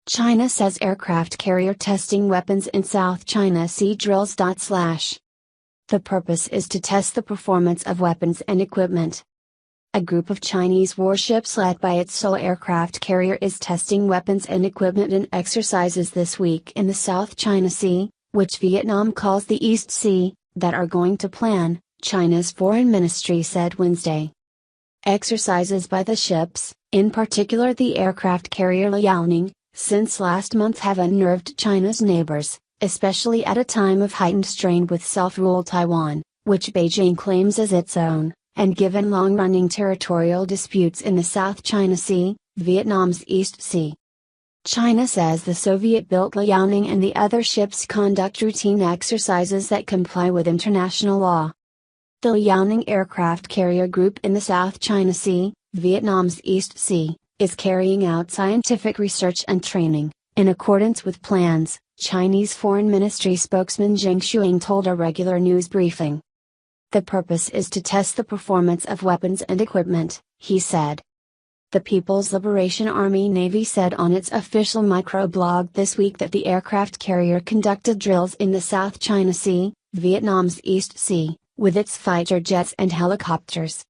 China says aircraft carrier testing weapons in South China Sea drills. The purpose is to test the performance of weapons and equipment. A group of Chinese warships led by its sole aircraft carrier is testing weapons and equipment in exercises this week in the South China Sea, which Vietnam calls the East Sea, that are going to plan, China's foreign ministry said Wednesday. Exercises by the ships, in particular the aircraft carrier Liaoning, since last month have unnerved China's neighbors, especially at a time of heightened strain with self-ruled Taiwan, which Beijing claims as its own, and given long-running territorial disputes in the South China Sea, Vietnam's East Sea. China says the Soviet-built Liaoning and the other ships conduct routine exercises that comply with international law. The Liaoning aircraft carrier group in the South China Sea, Vietnam's East Sea, is carrying out scientific research and training, in accordance with plans, Chinese Foreign Ministry spokesman Zheng Shuang told a regular news briefing. The purpose is to test the performance of weapons and equipment, he said. The People's Liberation Army Navy said on its official microblog this week that the aircraft carrier conducted drills in the South China Sea, Vietnam's East Sea, with its fighter jets and helicopters.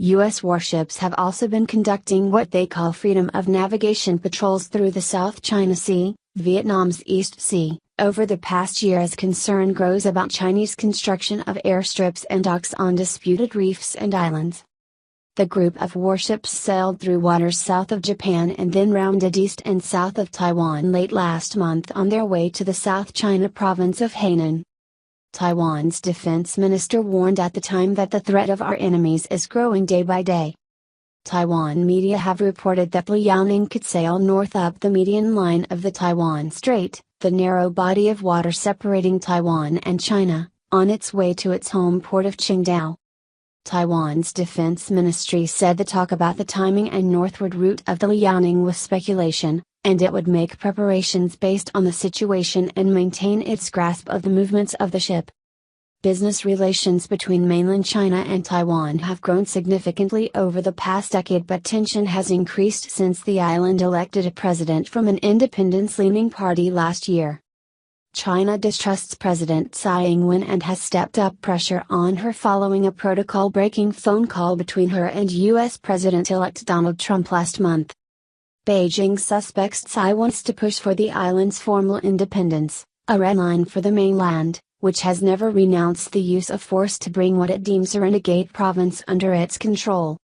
U.S. warships have also been conducting what they call freedom of navigation patrols through the South China Sea, Vietnam's East Sea, over the past year as concern grows about Chinese construction of airstrips and docks on disputed reefs and islands. The group of warships sailed through waters south of Japan and then rounded east and south of Taiwan late last month on their way to the South China province of Hainan. Taiwan's defense minister warned at the time that the threat of our enemies is growing day by day. Taiwan media have reported that Liaoning could sail north up the median line of the Taiwan Strait, the narrow body of water separating Taiwan and China, on its way to its home port of Qingdao. Taiwan's defense ministry said the talk about the timing and northward route of the Liaoning was speculation, and it would make preparations based on the situation and maintain its grasp of the movements of the ship. Business relations between mainland China and Taiwan have grown significantly over the past decade, but tension has increased since the island elected a president from an independence-leaning party last year. China distrusts President Tsai Ing-wen and has stepped up pressure on her following a protocol-breaking phone call between her and U.S. President-elect Donald Trump last month. Beijing suspects Tsai wants to push for the island's formal independence, a red line for the mainland, which has never renounced the use of force to bring what it deems a renegade province under its control.